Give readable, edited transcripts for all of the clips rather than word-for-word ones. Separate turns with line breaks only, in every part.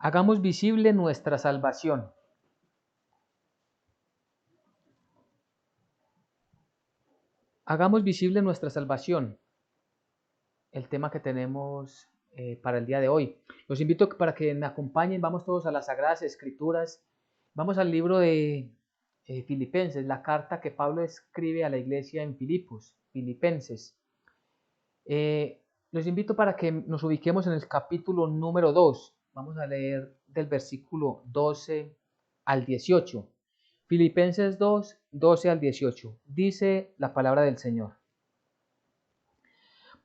Hagamos visible nuestra salvación. Hagamos visible nuestra salvación, el tema que tenemos para el día de hoy. Los invito para que me acompañen, vamos todos a las Sagradas Escrituras, vamos al libro de Filipenses, la carta que Pablo escribe a la iglesia en Filipos, Filipenses. Los invito para que nos ubiquemos en el capítulo número 2, vamos a leer del versículo 12 al 18. Filipenses 2, 12 al 18. Dice la palabra del Señor.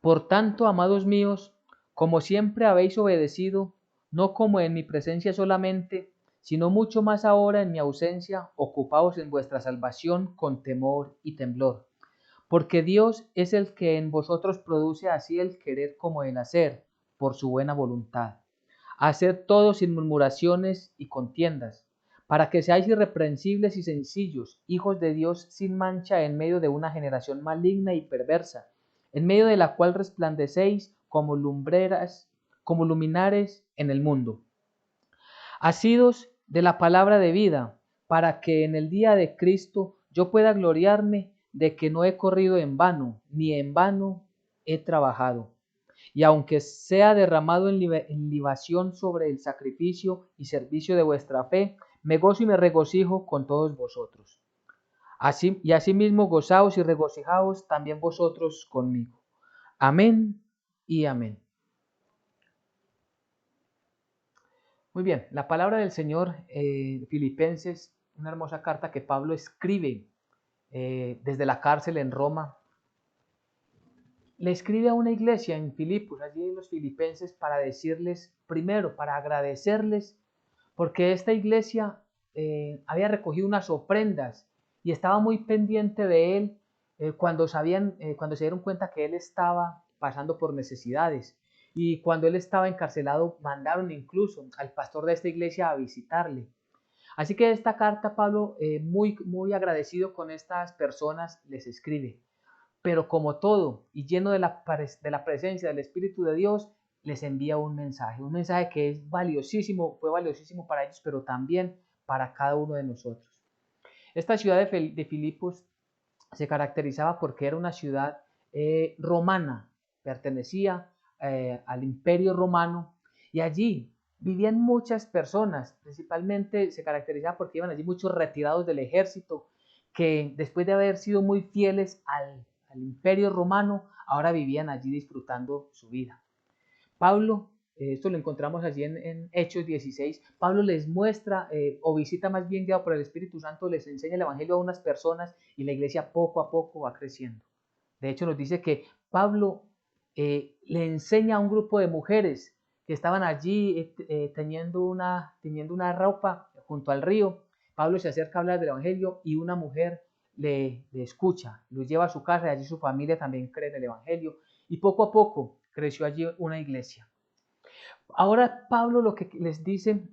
Por tanto, amados míos, como siempre habéis obedecido, no como en mi presencia solamente, sino mucho más ahora en mi ausencia, ocupaos en vuestra salvación con temor y temblor. Porque Dios es el que en vosotros produce así el querer como el hacer, por su buena voluntad. Haced todo sin murmuraciones y contiendas, para que seáis irreprensibles y sencillos, hijos de Dios sin mancha en medio de una generación maligna y perversa, en medio de la cual resplandecéis como lumbreras, como luminares en el mundo. Asidos de la palabra de vida, para que en el día de Cristo yo pueda gloriarme de que no he corrido en vano, ni en vano he trabajado. Y aunque sea derramado en libación sobre el sacrificio y servicio de vuestra fe, me gozo y me regocijo con todos vosotros. Asimismo gozaos y regocijaos también vosotros conmigo. Amén y amén. Muy bien, la palabra del Señor, Filipenses, una hermosa carta que Pablo escribe desde la cárcel en Roma. Le escribe a una iglesia en Filipos, allí en los filipenses, para decirles, primero, para agradecerles, porque esta iglesia había recogido unas ofrendas y estaba muy pendiente de él cuando se dieron cuenta que él estaba pasando por necesidades. Y cuando él estaba encarcelado, mandaron incluso al pastor de esta iglesia a visitarle. Así que esta carta, Pablo, muy agradecido con estas personas, les escribe. Pero como todo y lleno de la presencia del Espíritu de Dios, les envía un mensaje que es valiosísimo, fue valiosísimo para ellos, pero también para cada uno de nosotros. Esta ciudad de Filipos se caracterizaba porque era una ciudad romana, pertenecía al Imperio Romano, y allí vivían muchas personas, principalmente se caracterizaba porque iban allí muchos retirados del ejército, que después de haber sido muy fieles al Imperio Romano, ahora vivían allí disfrutando su vida. Pablo, esto lo encontramos allí en Hechos 16, Pablo les muestra o visita más bien guiado por el Espíritu Santo, les enseña el Evangelio a unas personas y la iglesia poco a poco va creciendo. De hecho nos dice que Pablo le enseña a un grupo de mujeres que estaban allí teniendo una ropa junto al río. Pablo se acerca a hablar del Evangelio y una mujer le escucha, lo lleva a su casa y allí su familia también cree en el Evangelio y poco a poco creció allí una iglesia. Ahora Pablo lo que les dice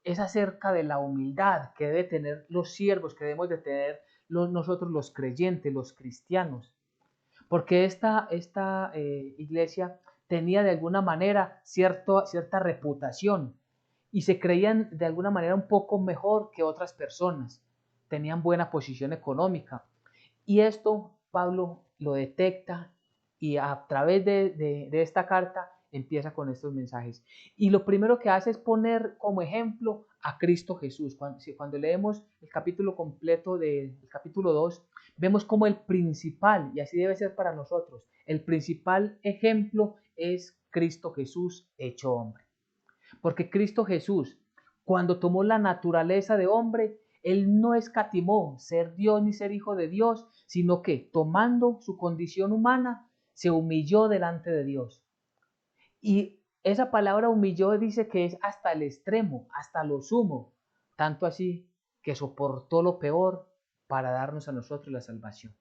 es acerca de la humildad que debe tener los siervos, que debemos de tener nosotros los creyentes, los cristianos, porque esta iglesia tenía de alguna manera cierta reputación y se creían de alguna manera un poco mejor que otras personas, tenían buena posición económica y esto Pablo lo detecta y a través de esta carta empieza con estos mensajes. Y lo primero que hace es poner como ejemplo a Cristo Jesús. Cuando leemos el capítulo completo del capítulo 2, vemos como el principal, y así debe ser para nosotros, el principal ejemplo es Cristo Jesús hecho hombre. Porque Cristo Jesús, cuando tomó la naturaleza de hombre, él no escatimó ser Dios ni ser hijo de Dios, sino que tomando su condición humana, se humilló delante de Dios. Y esa palabra humilló dice que es hasta el extremo, hasta lo sumo, tanto así que soportó lo peor para darnos a nosotros la salvación.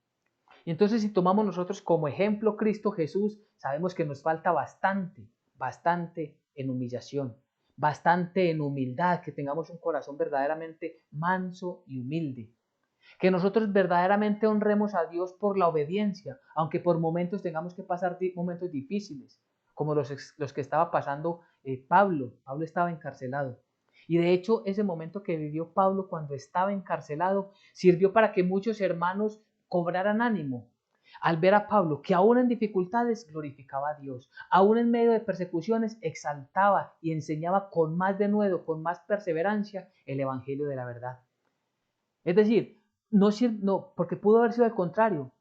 Y entonces si tomamos nosotros como ejemplo Cristo Jesús, sabemos que nos falta bastante en humillación, bastante en humildad, que tengamos un corazón verdaderamente manso y humilde. Que nosotros verdaderamente honremos a Dios por la obediencia, aunque por momentos tengamos que pasar momentos difíciles, como los que estaba pasando Pablo. Pablo estaba encarcelado. Y de hecho, ese momento que vivió Pablo cuando estaba encarcelado sirvió para que muchos hermanos cobraran ánimo al ver a Pablo, que aún en dificultades glorificaba a Dios, aún en medio de persecuciones exaltaba y enseñaba con más denuedo, con más perseverancia el evangelio de la verdad. Es decir, no, porque pudo haber sido al contrario,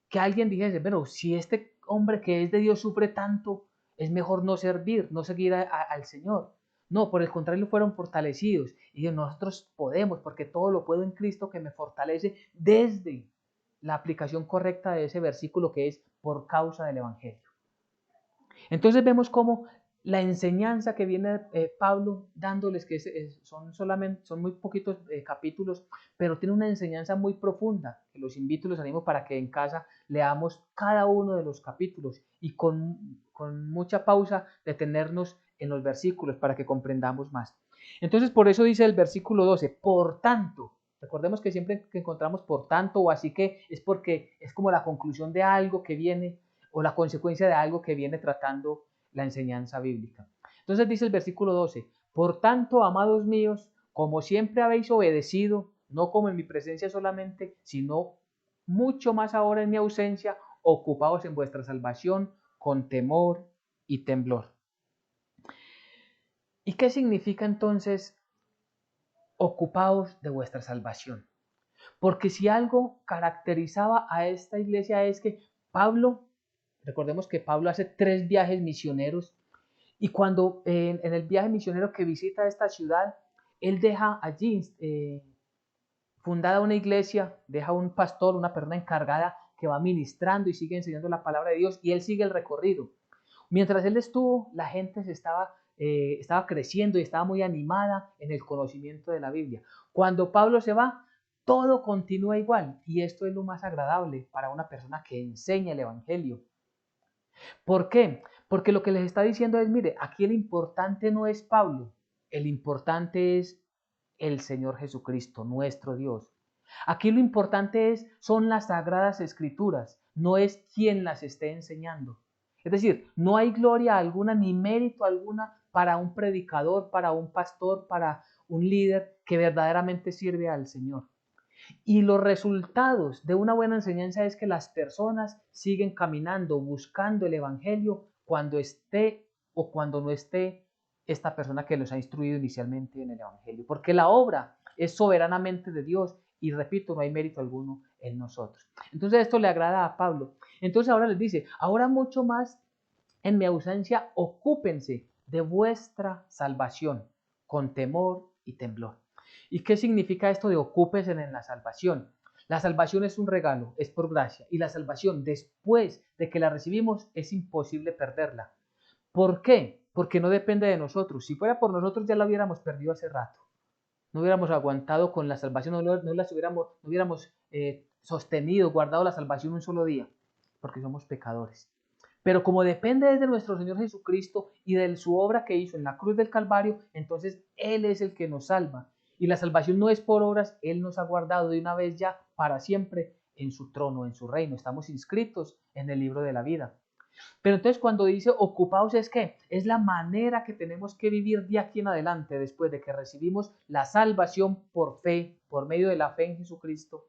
que alguien dijese, pero si este hombre que es de Dios sufre tanto, es mejor no servir, no seguir al Señor. No, por el contrario, fueron fortalecidos. Y nosotros podemos, porque todo lo puedo en Cristo que me fortalece desde la aplicación correcta de ese versículo que es por causa del Evangelio. Entonces vemos cómo la enseñanza que viene Pablo dándoles, que son muy poquitos capítulos, pero tiene una enseñanza muy profunda, que los invito y los animo para que en casa leamos cada uno de los capítulos y con mucha pausa detenernos en los versículos para que comprendamos más. Entonces por eso dice el versículo 12, por tanto, recordemos que siempre que encontramos por tanto o así que es porque es como la conclusión de algo que viene o la consecuencia de algo que viene tratando la enseñanza bíblica. Entonces dice el versículo 12, por tanto, amados míos, como siempre habéis obedecido, no como en mi presencia solamente, sino mucho más ahora en mi ausencia, ocupaos en vuestra salvación con temor y temblor. ¿Y qué significa entonces ocupaos de vuestra salvación? Porque si algo caracterizaba a esta iglesia es que Pablo, recordemos que Pablo hace 3 viajes misioneros y cuando en el viaje misionero que visita esta ciudad, él deja allí fundada una iglesia, deja un pastor, una persona encargada que va ministrando y sigue enseñando la palabra de Dios y él sigue el recorrido. Mientras él estuvo, la gente estaba creciendo y estaba muy animada en el conocimiento de la Biblia. Cuando Pablo se va, todo continúa igual y esto es lo más agradable para una persona que enseña el Evangelio. ¿Por qué? Porque lo que les está diciendo es, mire, aquí el importante no es Pablo, el importante es el Señor Jesucristo, nuestro Dios. Aquí lo importante son las sagradas escrituras, no es quien las esté enseñando. Es decir, no hay gloria alguna ni mérito alguna para un predicador, para un pastor, para un líder que verdaderamente sirve al Señor. Y los resultados de una buena enseñanza es que las personas siguen caminando, buscando el Evangelio cuando esté o cuando no esté esta persona que los ha instruido inicialmente en el Evangelio. Porque la obra es soberanamente de Dios y repito, no hay mérito alguno en nosotros. Entonces esto le agrada a Pablo. Entonces ahora les dice, ahora mucho más en mi ausencia, ocúpense de vuestra salvación con temor y temblor. ¿Y qué significa esto de ocúpense en la salvación? La salvación es un regalo, es por gracia. Y la salvación, después de que la recibimos, es imposible perderla. ¿Por qué? Porque no depende de nosotros. Si fuera por nosotros, ya la hubiéramos perdido hace rato. No hubiéramos aguantado con la salvación, no hubiéramos sostenido, guardado la salvación un solo día, porque somos pecadores. Pero como depende de nuestro Señor Jesucristo y de su obra que hizo en la cruz del Calvario, entonces Él es el que nos salva. Y la salvación no es por obras, Él nos ha guardado de una vez ya para siempre en su trono, en su reino. Estamos inscritos en el libro de la vida. Pero entonces cuando dice ocupaos es que es la manera que tenemos que vivir de aquí en adelante después de que recibimos la salvación por fe, por medio de la fe en Jesucristo.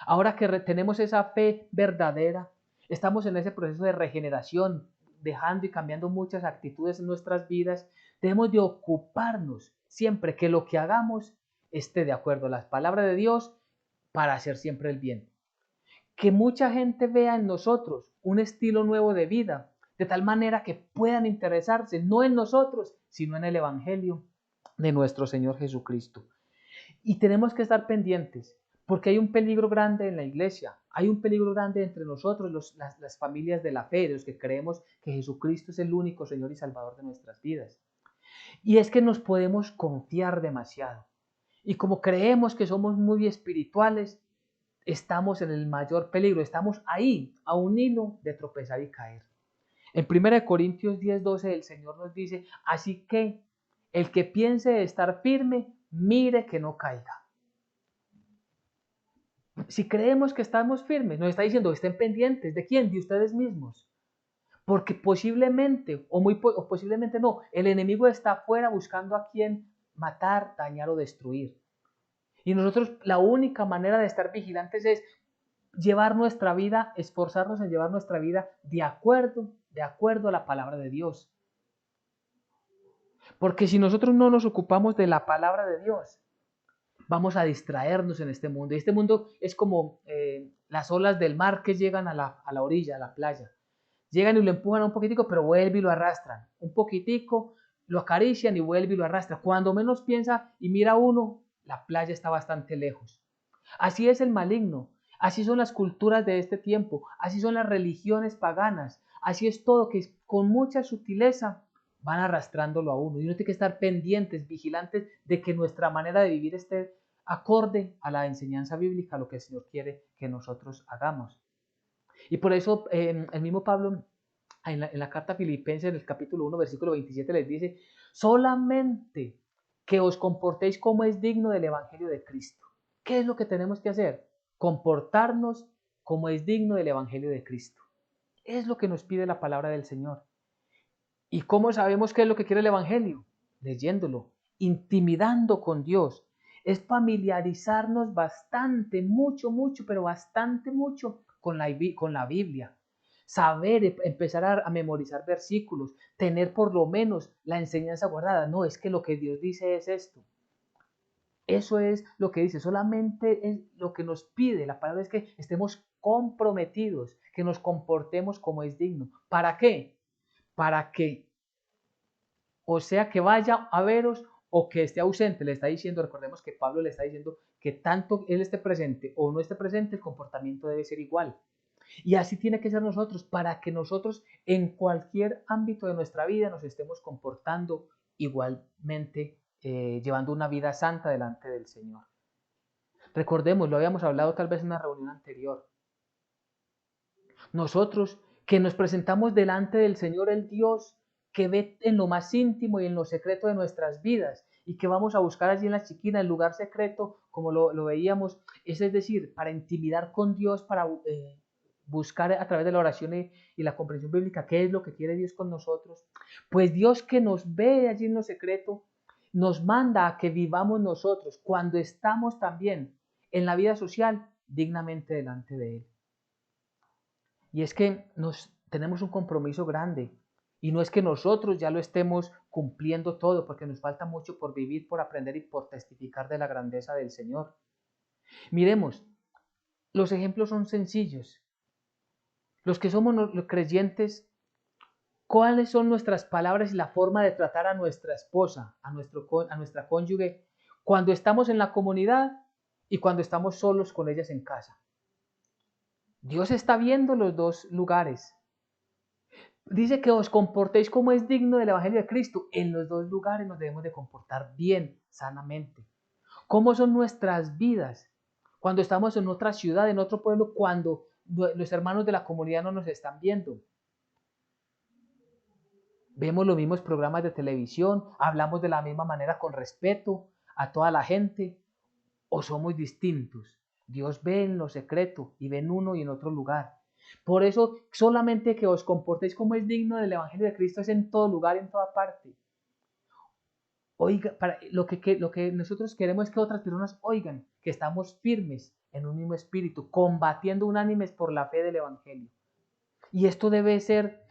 Ahora que tenemos esa fe verdadera, estamos en ese proceso de regeneración, dejando y cambiando muchas actitudes en nuestras vidas, debemos de ocuparnos siempre que lo que hagamos esté de acuerdo a las palabras de Dios para hacer siempre el bien. Que mucha gente vea en nosotros un estilo nuevo de vida, de tal manera que puedan interesarse no en nosotros, sino en el Evangelio de nuestro Señor Jesucristo. Y tenemos que estar pendientes, porque hay un peligro grande en la iglesia, hay un peligro grande entre nosotros, las familias de la fe, de los que creemos que Jesucristo es el único Señor y Salvador de nuestras vidas. Y es que nos podemos confiar demasiado. Y como creemos que somos muy espirituales, estamos en el mayor peligro, estamos ahí, a un hilo de tropezar y caer. En 1 Corintios 10:12 el Señor nos dice, así que el que piense estar firme, mire que no caiga. Si creemos que estamos firmes, nos está diciendo, estén pendientes, ¿de quién? De ustedes mismos. Porque posiblemente, o posiblemente no, el enemigo está afuera buscando a quien matar, dañar o destruir. Y nosotros la única manera de estar vigilantes es llevar nuestra vida, esforzarnos en llevar nuestra vida de acuerdo a la palabra de Dios. Porque si nosotros no nos ocupamos de la palabra de Dios, vamos a distraernos en este mundo. Y este mundo es como las olas del mar que llegan a la orilla, a la playa. Llegan y lo empujan un poquitico, pero vuelve y lo arrastran. Un poquitico, lo acarician y vuelve y lo arrastran. Cuando menos piensa y mira uno, la playa está bastante lejos. Así es el maligno. Así son las culturas de este tiempo. Así son las religiones paganas. Así es todo, que con mucha sutileza van arrastrándolo a uno. Y uno tiene que estar pendientes, vigilantes de que nuestra manera de vivir esté acorde a la enseñanza bíblica, a lo que el Señor quiere que nosotros hagamos. Y por eso el mismo Pablo en la carta a Filipenses, en el capítulo 1, versículo 27, les dice, solamente que os comportéis como es digno del Evangelio de Cristo. ¿Qué es lo que tenemos que hacer? Comportarnos como es digno del Evangelio de Cristo. Es lo que nos pide la palabra del Señor. ¿Y cómo sabemos qué es lo que quiere el Evangelio? Leyéndolo, intimidando con Dios. Es familiarizarnos bastante, mucho, pero bastante mucho con la Biblia. Saber, empezar a memorizar versículos, tener por lo menos la enseñanza guardada. No, es que lo que Dios dice es esto. Eso es lo que dice, solamente es lo que nos pide. La palabra es que estemos comprometidos, que nos comportemos como es digno. ¿Para qué? Para que, o sea, que vaya a veros o que esté ausente, le está diciendo, recordemos que Pablo le está diciendo que tanto él esté presente o no esté presente, el comportamiento debe ser igual. Y así tiene que ser nosotros, para que nosotros en cualquier ámbito de nuestra vida nos estemos comportando igualmente, llevando una vida santa delante del Señor. Recordemos, lo habíamos hablado tal vez en una reunión anterior. Nosotros que nos presentamos delante del Señor, el Dios que ve en lo más íntimo y en lo secreto de nuestras vidas y que vamos a buscar allí en la chiquina, el lugar secreto, como lo veíamos, es decir, para intimidar con Dios, para buscar a través de la oración y la comprensión bíblica qué es lo que quiere Dios con nosotros. Pues Dios que nos ve allí en lo secreto, nos manda a que vivamos nosotros cuando estamos también en la vida social dignamente delante de Él. Y es que tenemos un compromiso grande. Y no es que nosotros ya lo estemos cumpliendo todo, porque nos falta mucho por vivir, por aprender y por testificar de la grandeza del Señor. Miremos, los ejemplos son sencillos. Los que somos los creyentes, ¿cuáles son nuestras palabras y la forma de tratar a nuestra esposa, a nuestra cónyuge, cuando estamos en la comunidad y cuando estamos solos con ellas en casa? Dios está viendo los dos lugares. Dice que os comportéis como es digno del Evangelio de Cristo. En los dos lugares nos debemos de comportar bien, sanamente. ¿Cómo son nuestras vidas? Cuando estamos en otra ciudad, en otro pueblo, cuando los hermanos de la comunidad no nos están viendo. Vemos los mismos programas de televisión, hablamos de la misma manera con respeto a toda la gente, o somos distintos. Dios ve en lo secreto y ve en uno y en otro lugar. Por eso, solamente que os comportéis como es digno del Evangelio de Cristo es en todo lugar, en toda parte. Oiga, lo que nosotros queremos es que otras personas oigan que estamos firmes en un mismo espíritu, combatiendo unánimes por la fe del Evangelio. Y esto debe ser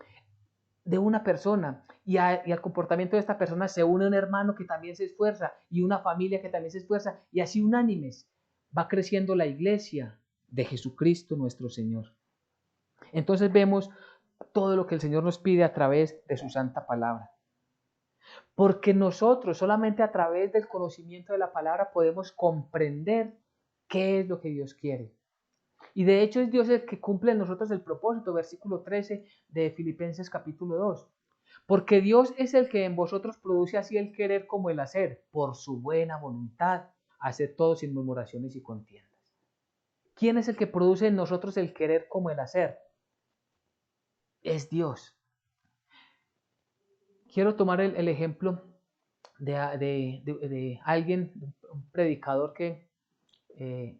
de una persona, y al comportamiento de esta persona se une un hermano que también se esfuerza, y una familia que también se esfuerza, y así unánimes va creciendo la iglesia de Jesucristo nuestro Señor. Entonces vemos todo lo que el Señor nos pide a través de su santa palabra. Porque nosotros solamente a través del conocimiento de la palabra podemos comprender qué es lo que Dios quiere. Y de hecho es Dios el que cumple en nosotros el propósito, versículo 13 de Filipenses capítulo 2. Porque Dios es el que en vosotros produce así el querer como el hacer, por su buena voluntad, hacer todo sin murmuraciones y contiendas. ¿Quién es el que produce en nosotros el querer como el hacer? Es Dios. Quiero tomar el ejemplo de alguien, un predicador que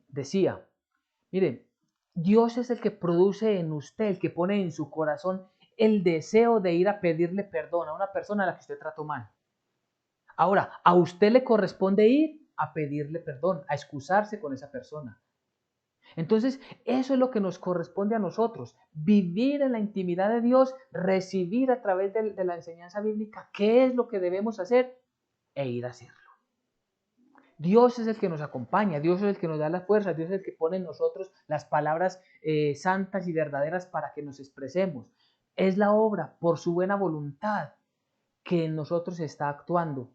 decía, mire, Dios es el que produce en usted, el que pone en su corazón el deseo de ir a pedirle perdón a una persona a la que usted trató mal. Ahora, a usted le corresponde ir a pedirle perdón, a excusarse con esa persona. Entonces, eso es lo que nos corresponde a nosotros, vivir en la intimidad de Dios, recibir a través de la enseñanza bíblica qué es lo que debemos hacer e ir a hacerlo. Dios es el que nos acompaña, Dios es el que nos da las fuerzas, Dios es el que pone en nosotros las palabras santas y verdaderas para que nos expresemos. Es la obra, por su buena voluntad, que en nosotros está actuando,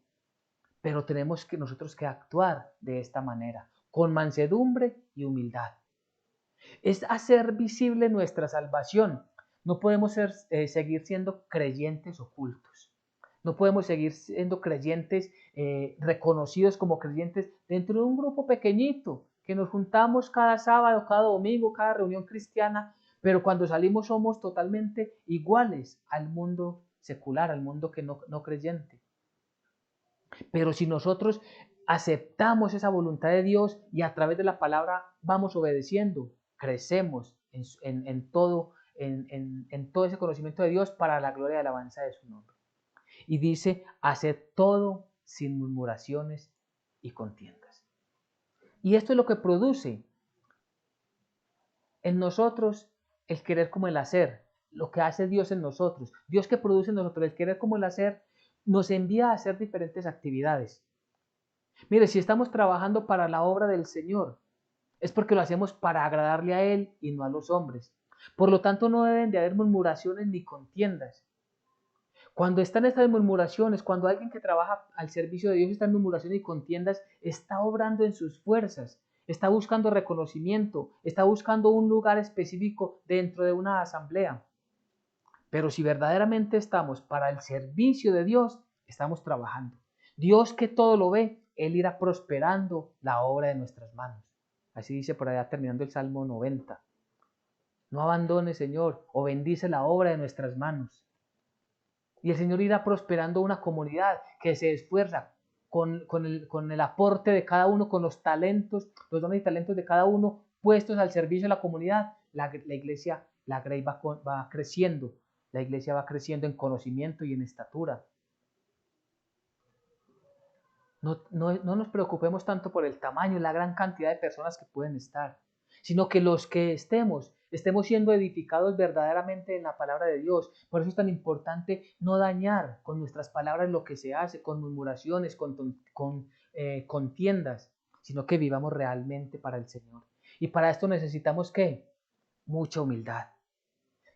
pero tenemos que nosotros que actuar de esta manera, con mansedumbre y humildad. Es hacer visible nuestra salvación. No podemos seguir siendo creyentes ocultos. No podemos seguir siendo creyentes reconocidos como creyentes dentro de un grupo pequeñito, que nos juntamos cada sábado, cada domingo, cada reunión cristiana, pero cuando salimos somos totalmente iguales al mundo secular, al mundo que no creyente. Pero si nosotros aceptamos esa voluntad de Dios y a través de la palabra vamos obedeciendo, crecemos en todo ese conocimiento de Dios para la gloria y alabanza de su nombre. Y dice, haced todo sin murmuraciones y contiendas. Y esto es lo que produce en nosotros el querer como el hacer, lo que hace Dios en nosotros. Dios que produce en nosotros el querer como el hacer, nos envía a hacer diferentes actividades. Mire, si estamos trabajando para la obra del Señor, es porque lo hacemos para agradarle a Él y no a los hombres. Por lo tanto, no deben de haber murmuraciones ni contiendas. Cuando están estas murmuraciones, cuando alguien que trabaja al servicio de Dios está en murmuraciones y contiendas, está obrando en sus fuerzas, está buscando reconocimiento, está buscando un lugar específico dentro de una asamblea. Pero si verdaderamente estamos para el servicio de Dios, estamos trabajando. Dios que todo lo ve, Él irá prosperando la obra de nuestras manos. Así dice por allá terminando el Salmo 90. No abandones, Señor, o bendice la obra de nuestras manos. Y el Señor irá prosperando una comunidad que se esfuerza con el aporte de cada uno, con los talentos, los dones y talentos de cada uno puestos al servicio de la comunidad. La iglesia, la Grey va creciendo. La iglesia va creciendo en conocimiento y en estatura. No nos preocupemos tanto por el tamaño y la gran cantidad de personas que pueden estar, sino que los que estemos siendo edificados verdaderamente en la palabra de Dios. Por eso es tan importante no dañar con nuestras palabras lo que se hace, con murmuraciones, con contiendas, sino que vivamos realmente para el Señor. Y para esto necesitamos ¿qué? Mucha humildad.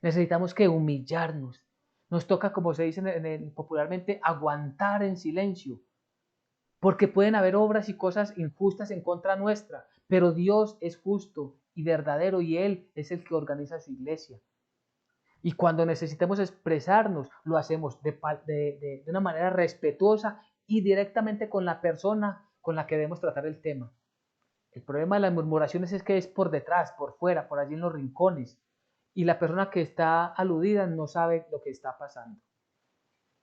Necesitamos que humillarnos. Nos toca, como se dice popularmente, aguantar en silencio. Porque pueden haber obras y cosas injustas en contra nuestra, pero Dios es justo y verdadero y Él es el que organiza su iglesia. Y cuando necesitemos expresarnos, lo hacemos de una manera respetuosa y directamente con la persona con la que debemos tratar el tema. El problema de las murmuraciones es que es por detrás, por fuera, por allí en los rincones. Y la persona que está aludida no sabe lo que está pasando.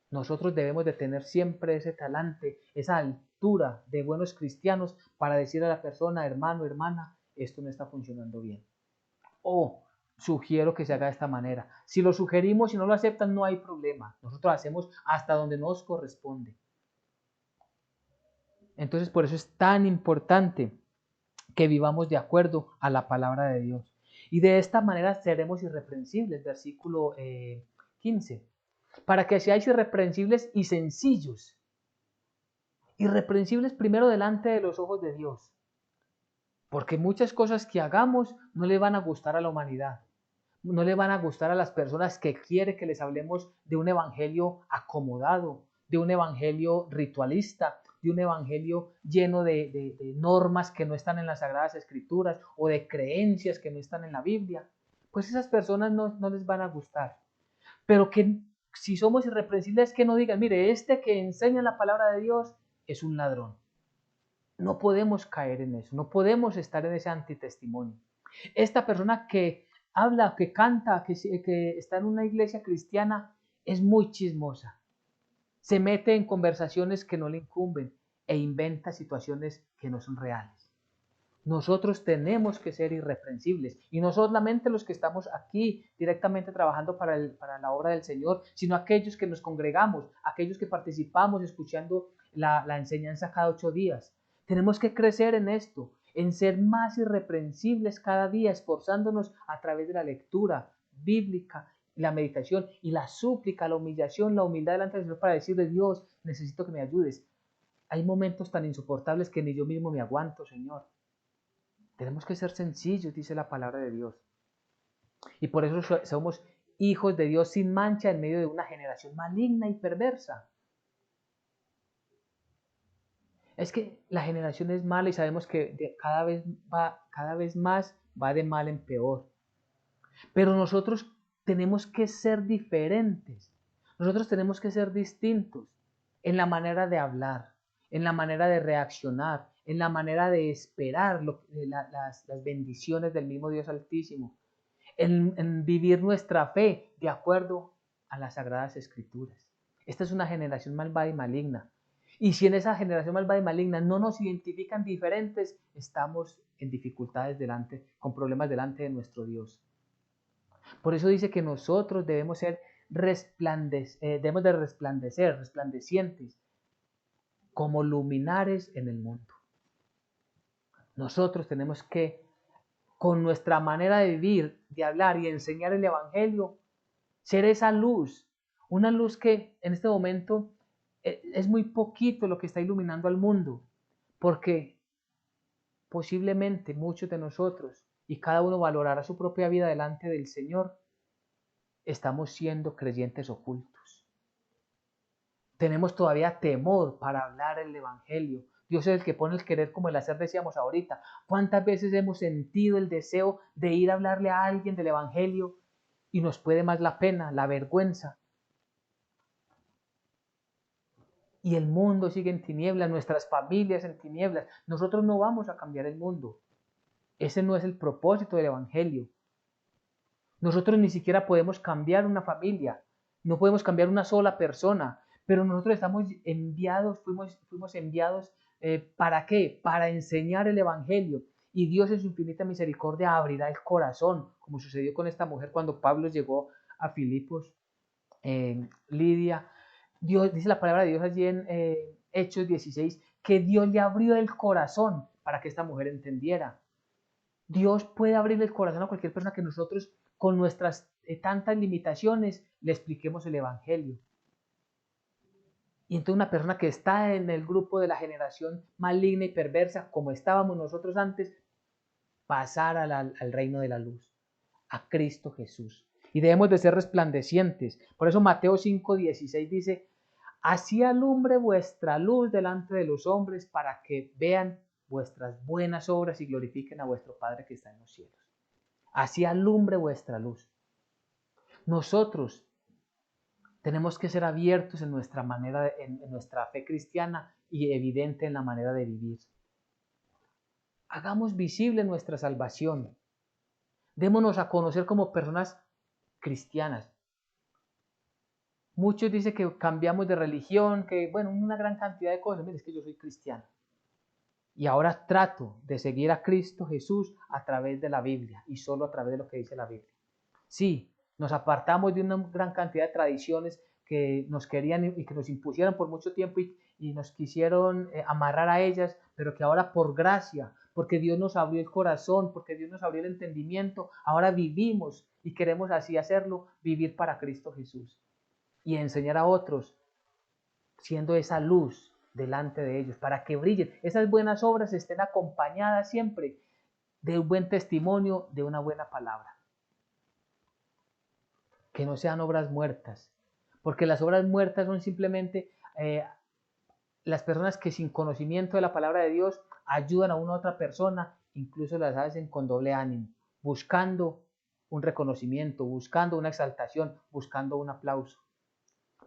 Nosotros debemos de tener siempre ese talante, esa altura de buenos cristianos para decir a la persona, hermano, hermana, esto no está funcionando bien. O sugiero que se haga de esta manera. Si lo sugerimos y no lo aceptan, no hay problema. Nosotros hacemos hasta donde nos corresponde. Entonces, por eso es tan importante que vivamos de acuerdo a la palabra de Dios. Y de esta manera seremos irreprensibles, versículo 15. Para que seáis irreprensibles y sencillos. Irreprensibles primero delante de los ojos de Dios. Porque muchas cosas que hagamos no le van a gustar a la humanidad. No le van a gustar a las personas que quieren que les hablemos de un evangelio acomodado, de un evangelio ritualista, de un evangelio lleno de normas que no están en las Sagradas Escrituras o de creencias que no están en la Biblia. Pues esas personas no les van a gustar. Pero que si somos irreprensibles, que no digan, mire, este que enseña la palabra de Dios es un ladrón. No podemos caer en eso, no podemos estar en ese antitestimonio. Esta persona que habla, que canta, que está en una iglesia cristiana, es muy chismosa. Se mete en conversaciones que no le incumben e inventa situaciones que no son reales. Nosotros tenemos que ser irreprensibles. Y no solamente los que estamos aquí directamente trabajando para la obra del Señor, sino aquellos que nos congregamos, aquellos que participamos escuchando la enseñanza cada 8 días. Tenemos que crecer en esto, en ser más irreprensibles cada día, esforzándonos a través de la lectura bíblica, la meditación y la súplica, la humillación, la humildad delante del Señor para decirle: Dios, necesito que me ayudes. Hay momentos tan insoportables que ni yo mismo me aguanto, Señor. Tenemos que ser sencillos, dice la palabra de Dios. Y por eso somos hijos de Dios sin mancha en medio de una generación maligna y perversa. Es que la generación es mala y sabemos que cada vez más va de mal en peor. Pero nosotros tenemos que ser diferentes. Nosotros tenemos que ser distintos en la manera de hablar, en la manera de reaccionar, en la manera de esperar las bendiciones del mismo Dios Altísimo, en vivir nuestra fe de acuerdo a las Sagradas Escrituras. Esta es una generación malvada y maligna. Y si en esa generación malvada y maligna no nos identifican diferentes, estamos en dificultades con problemas delante de nuestro Dios. Por eso dice que nosotros debemos debemos de resplandecer, resplandecientes, como luminares en el mundo. Nosotros tenemos que, con nuestra manera de vivir, de hablar y de enseñar el Evangelio, ser esa luz, una luz que en este momento es muy poquito lo que está iluminando al mundo, porque posiblemente muchos de nosotros, y cada uno valorará su propia vida delante del Señor, estamos siendo creyentes ocultos. Tenemos todavía temor para hablar el Evangelio. Dios es el que pone el querer como el hacer, decíamos ahorita. ¿Cuántas veces hemos sentido el deseo de ir a hablarle a alguien del Evangelio y nos puede más la pena, la vergüenza? Y el mundo sigue en tinieblas, nuestras familias en tinieblas. Nosotros no vamos a cambiar el mundo. Ese no es el propósito del Evangelio. Nosotros ni siquiera podemos cambiar una familia, no podemos cambiar una sola persona, pero nosotros estamos enviados, fuimos enviados, ¿para qué? Para enseñar el Evangelio. Y Dios en su infinita misericordia abrirá el corazón, como sucedió con esta mujer cuando Pablo llegó a Filipos, Lidia. Dios, dice la palabra de Dios allí en Hechos 16, que Dios le abrió el corazón para que esta mujer entendiera. Dios puede abrir el corazón a cualquier persona que nosotros, con nuestras tantas limitaciones, le expliquemos el Evangelio. Y entonces una persona que está en el grupo de la generación maligna y perversa, como estábamos nosotros antes, pasar al reino de la luz, a Cristo Jesús. Y debemos de ser resplandecientes. Por eso Mateo 5:16 dice: así alumbre vuestra luz delante de los hombres, para que vean vuestras buenas obras y glorifiquen a vuestro Padre que está en los cielos. Así alumbre vuestra luz. Nosotros tenemos que ser abiertos en nuestra en nuestra fe cristiana y evidente en la manera de vivir. Hagamos visible nuestra salvación. Démonos a conocer como personas cristianas. Muchos dicen que cambiamos de religión, que bueno, una gran cantidad de cosas. Mire, es que yo soy cristiano. Y ahora trato de seguir a Cristo Jesús a través de la Biblia y solo a través de lo que dice la Biblia. Sí, nos apartamos de una gran cantidad de tradiciones que nos querían y que nos impusieron por mucho tiempo y nos quisieron amarrar a ellas, pero que ahora por gracia, porque Dios nos abrió el corazón, porque Dios nos abrió el entendimiento, ahora vivimos y queremos así hacerlo, vivir para Cristo Jesús y enseñar a otros siendo esa luz delante de ellos, para que brillen. Esas buenas obras estén acompañadas siempre de un buen testimonio, de una buena palabra. Que no sean obras muertas, porque las obras muertas son simplemente las personas que sin conocimiento de la palabra de Dios ayudan a una otra persona, incluso las hacen con doble ánimo, buscando un reconocimiento, buscando una exaltación, buscando un aplauso.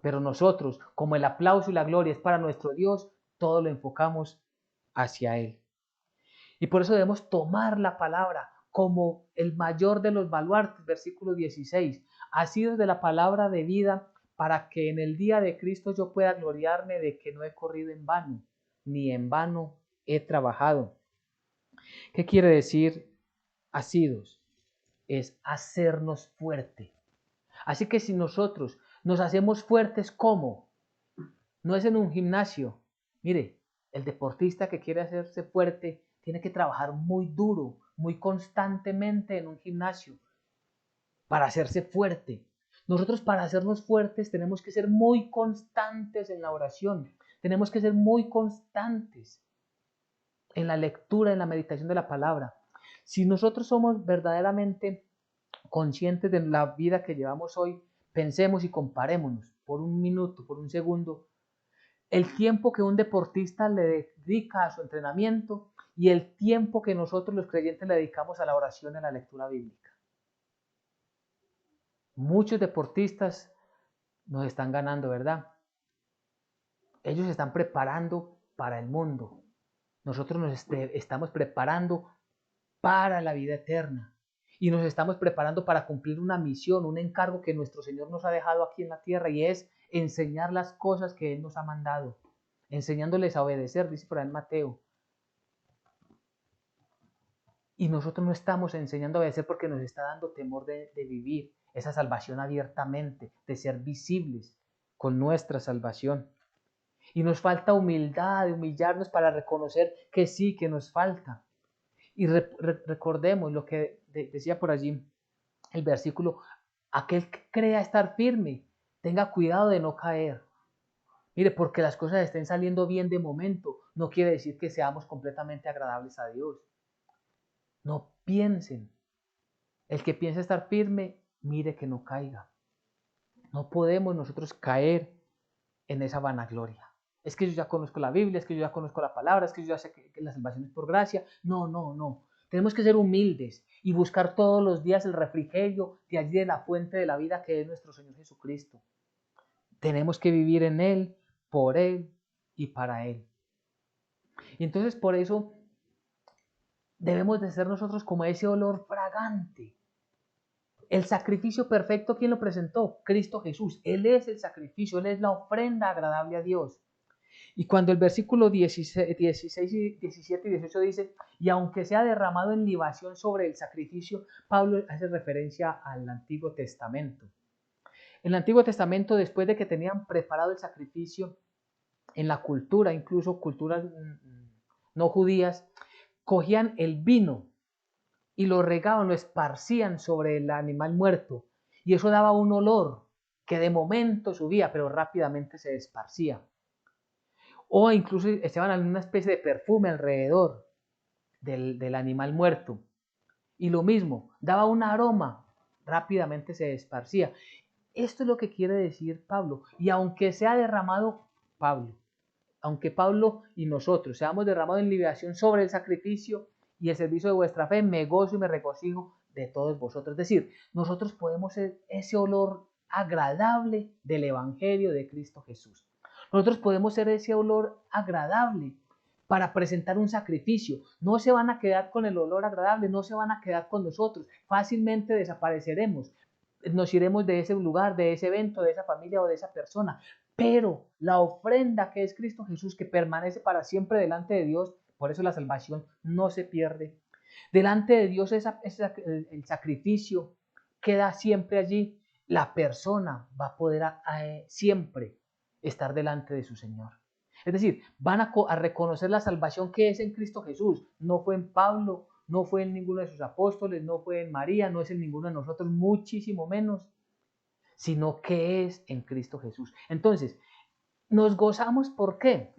Pero nosotros, como el aplauso y la gloria es para nuestro Dios, todo lo enfocamos hacia Él. Y por eso debemos tomar la palabra como el mayor de los baluartes, versículo 16. Asidos de la palabra de vida, para que en el día de Cristo yo pueda gloriarme de que no he corrido en vano, ni en vano he trabajado. ¿Qué quiere decir asidos? Es hacernos fuerte. Así que si nosotros nos hacemos fuertes, ¿cómo? No es en un gimnasio. Mire, el deportista que quiere hacerse fuerte tiene que trabajar muy duro, muy constantemente en un gimnasio para hacerse fuerte. Nosotros para hacernos fuertes tenemos que ser muy constantes en la oración, tenemos que ser muy constantes en la lectura, en la meditación de la palabra. Si nosotros somos verdaderamente conscientes de la vida que llevamos hoy, pensemos y comparémonos por un minuto, por un segundo, el tiempo que un deportista le dedica a su entrenamiento y el tiempo que nosotros los creyentes le dedicamos a la oración y a la lectura bíblica. Muchos deportistas nos están ganando, ¿verdad? Ellos se están preparando para el mundo. Nosotros nos estamos preparando para la vida eterna. Y nos estamos preparando para cumplir una misión, un encargo que nuestro Señor nos ha dejado aquí en la tierra, y es enseñar las cosas que Él nos ha mandado, enseñándoles a obedecer, dice por ahí en Mateo. Y nosotros no estamos enseñando a obedecer porque nos está dando temor de vivir esa salvación abiertamente, de ser visibles con nuestra salvación. Y nos falta humildad, de humillarnos para reconocer que sí, que nos falta. Y recordemos lo que decía por allí el versículo: aquel que crea estar firme, tenga cuidado de no caer. Mire, porque las cosas estén saliendo bien de momento, no quiere decir que seamos completamente agradables a Dios. No piensen. El que piensa estar firme, mire que no caiga. No podemos nosotros caer en esa vanagloria. Es que yo ya conozco la Biblia, es que yo ya conozco la palabra, es que yo ya sé que la salvación es por gracia. No, no, no. Tenemos que ser humildes y buscar todos los días el refrigerio de allí de la fuente de la vida que es nuestro Señor Jesucristo. Tenemos que vivir en Él, por Él y para Él. Y entonces por eso debemos de ser nosotros como ese olor fragante. El sacrificio perfecto, ¿quién lo presentó? Cristo Jesús. Él es el sacrificio, Él es la ofrenda agradable a Dios. Y cuando el versículo 16, 17 y 18 dice: y aunque sea derramado en libación sobre el sacrificio, Pablo hace referencia al Antiguo Testamento. En el Antiguo Testamento, después de que tenían preparado el sacrificio, en la cultura, incluso culturas no judías, cogían el vino y lo regaban, lo esparcían sobre el animal muerto, y eso daba un olor que de momento subía, pero rápidamente se esparcía. O incluso estaban en una especie de perfume alrededor del animal muerto. Y lo mismo, daba un aroma, rápidamente se esparcía. Esto es lo que quiere decir Pablo. Y aunque sea derramado Pablo, aunque Pablo y nosotros seamos derramados en libación sobre el sacrificio y el servicio de vuestra fe, me gozo y me regocijo de todos vosotros. Es decir, nosotros podemos ser ese olor agradable del Evangelio de Cristo Jesús. Nosotros podemos ser ese olor agradable para presentar un sacrificio. No se van a quedar con el olor agradable, no se van a quedar con nosotros. Fácilmente desapareceremos. Nos iremos de ese lugar, de ese evento, de esa familia o de esa persona. Pero la ofrenda que es Cristo Jesús, que permanece para siempre delante de Dios, por eso la salvación no se pierde. Delante de Dios el sacrificio queda siempre allí. La persona va a poder siempre estar delante de su Señor. Es decir, van a reconocer la salvación que es en Cristo Jesús. No fue en Pablo, no fue en ninguno de sus apóstoles, no fue en María, no es en ninguno de nosotros, muchísimo menos, sino que es en Cristo Jesús. Entonces, nos gozamos, ¿por qué?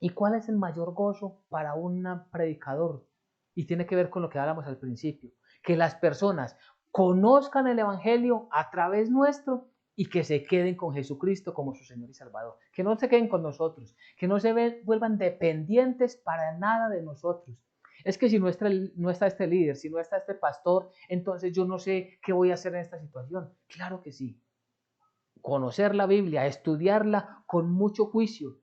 ¿Y cuál es el mayor gozo para un predicador? Y tiene que ver con lo que hablamos al principio, que las personas conozcan el Evangelio a través nuestro y que se queden con Jesucristo como su Señor y Salvador. Que no se queden con nosotros, que no se vuelvan dependientes para nada de nosotros. Es que si no está este líder, si no está este pastor, entonces yo no sé qué voy a hacer en esta situación. Claro que sí. Conocer la Biblia, estudiarla con mucho juicio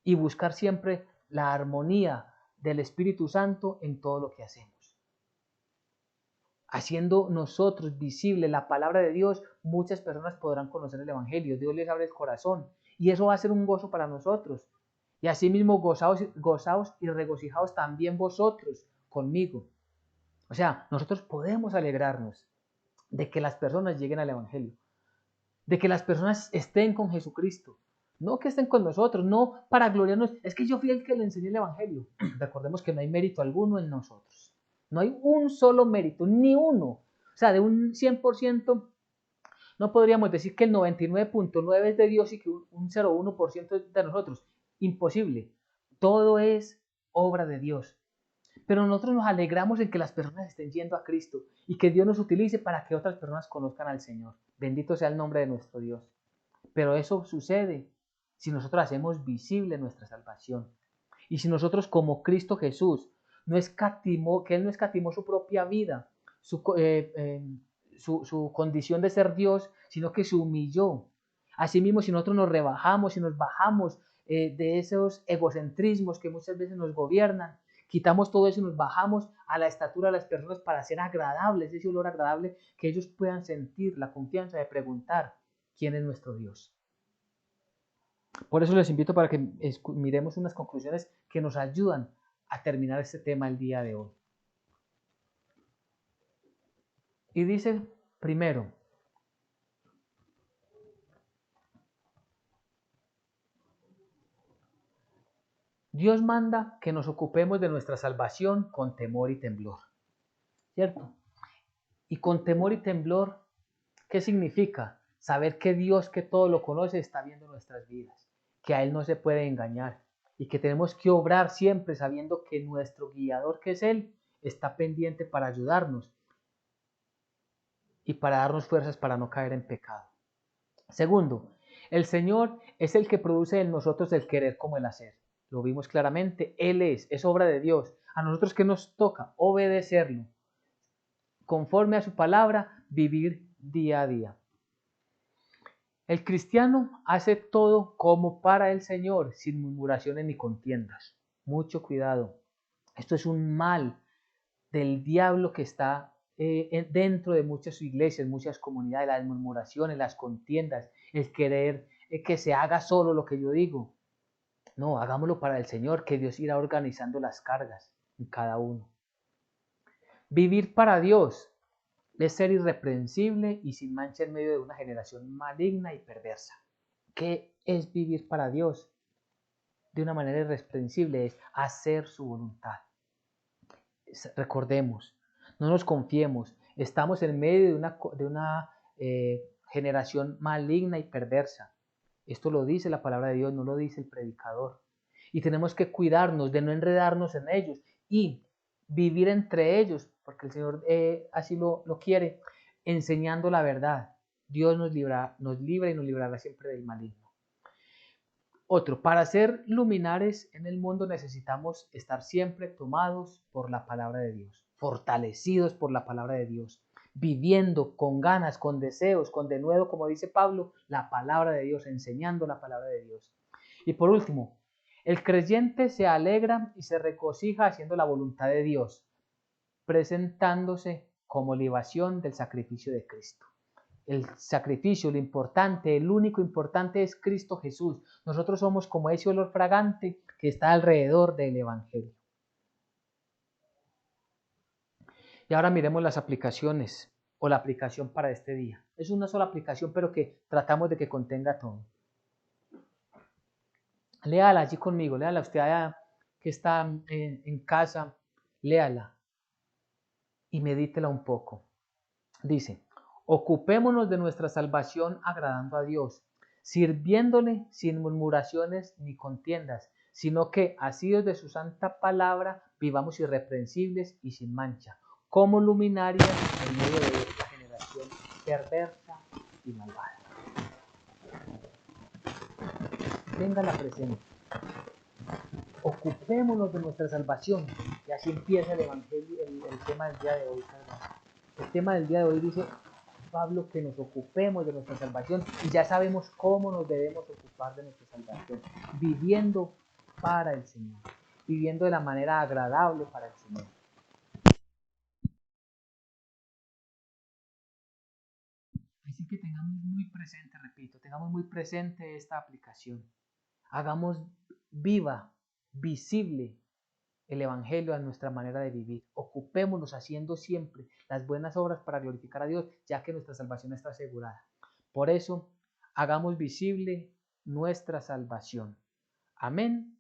y buscar siempre la armonía del Espíritu Santo en todo lo que hacemos. Haciendo nosotros visible la palabra de Dios, muchas personas podrán conocer el Evangelio. Dios les abre el corazón y eso va a ser un gozo para nosotros. Y asimismo gozaos y regocijaos también vosotros conmigo. O sea, nosotros podemos alegrarnos de que las personas lleguen al Evangelio, de que las personas estén con Jesucristo, no que estén con nosotros, no para gloriarnos. Es que yo fui el que le enseñé el Evangelio. Recordemos que no hay mérito alguno en nosotros. No hay un solo mérito, ni uno. O sea, de un 100%, no podríamos decir que el 99.9 es de Dios y que un 0.1% es de nosotros. Imposible. Todo es obra de Dios. Pero nosotros nos alegramos en que las personas estén yendo a Cristo y que Dios nos utilice para que otras personas conozcan al Señor. Bendito sea el nombre de nuestro Dios. Pero eso sucede si nosotros hacemos visible nuestra salvación. Y si nosotros, como Cristo Jesús, que Él no escatimó su propia vida, su condición de ser Dios, sino que se humilló. Asimismo, si nosotros nos rebajamos y nos bajamos de esos egocentrismos que muchas veces nos gobiernan, quitamos todo eso y nos bajamos a la estatura de las personas para ser agradables, ese olor agradable, que ellos puedan sentir la confianza de preguntar quién es nuestro Dios. Por eso les invito para que miremos unas conclusiones que nos ayudan a terminar este tema el día de hoy. Y dice, primero, Dios manda que nos ocupemos de nuestra salvación con temor y temblor, ¿cierto? Y con temor y temblor, ¿qué significa? Saber que Dios, que todo lo conoce, está viendo nuestras vidas, que a Él no se puede engañar y que tenemos que obrar siempre sabiendo que nuestro guiador, que es Él, está pendiente para ayudarnos y para darnos fuerzas para no caer en pecado. Segundo, el Señor es el que produce en nosotros el querer como el hacer. Lo vimos claramente, Él es obra de Dios. A nosotros que nos toca obedecerlo, conforme a su palabra, vivir día a día. El cristiano hace todo como para el Señor, sin murmuraciones ni contiendas. Mucho cuidado. Esto es un mal del diablo que está dentro de muchas iglesias, muchas comunidades, las murmuraciones, las contiendas, el querer que se haga solo lo que yo digo. No, hagámoslo para el Señor, que Dios irá organizando las cargas en cada uno. Vivir para Dios es ser irreprensible y sin mancha en medio de una generación maligna y perversa. ¿Qué es vivir para Dios? De una manera irreprensible es hacer su voluntad. Recordemos, no nos confiemos, estamos en medio de una generación maligna y perversa. Esto lo dice la palabra de Dios, no lo dice el predicador. Y tenemos que cuidarnos de no enredarnos en ellos y vivir entre ellos, porque el Señor así lo quiere, enseñando la verdad. Dios nos libra y nos librará siempre del maligno. Otro, para ser luminares en el mundo necesitamos estar siempre tomados por la palabra de Dios, fortalecidos por la palabra de Dios, viviendo con ganas, con deseos, con denuedo, como dice Pablo, la palabra de Dios, enseñando la palabra de Dios. Y por último, el creyente se alegra y se regocija haciendo la voluntad de Dios, presentándose como libación del sacrificio de Cristo. El sacrificio, lo importante, el único importante es Cristo Jesús. Nosotros somos como ese olor fragante que está alrededor del Evangelio. Y ahora miremos las aplicaciones o la aplicación para este día. Es una sola aplicación, pero que tratamos de que contenga todo. Léala allí conmigo, léala usted allá que está en casa, léala y medítela un poco. Dice, ocupémonos de nuestra salvación agradando a Dios, sirviéndole sin murmuraciones ni contiendas, sino que, asidos de su santa palabra, vivamos irreprensibles y sin mancha, como luminarias en medio de esta generación perversa y malvada. Téngala presente. Ocupémonos de nuestra salvación. Y así empieza el Evangelio, el tema del día de hoy. El tema del día de hoy dice Pablo que nos ocupemos de nuestra salvación y ya sabemos cómo nos debemos ocupar de nuestra salvación, viviendo para el Señor, viviendo de la manera agradable para el Señor. Así que tengamos muy presente, repito, tengamos muy presente esta aplicación. Hagamos viva, visible el Evangelio a nuestra manera de vivir. Ocupémonos haciendo siempre las buenas obras para glorificar a Dios, ya que nuestra salvación está asegurada. Por eso, hagamos visible nuestra salvación. Amén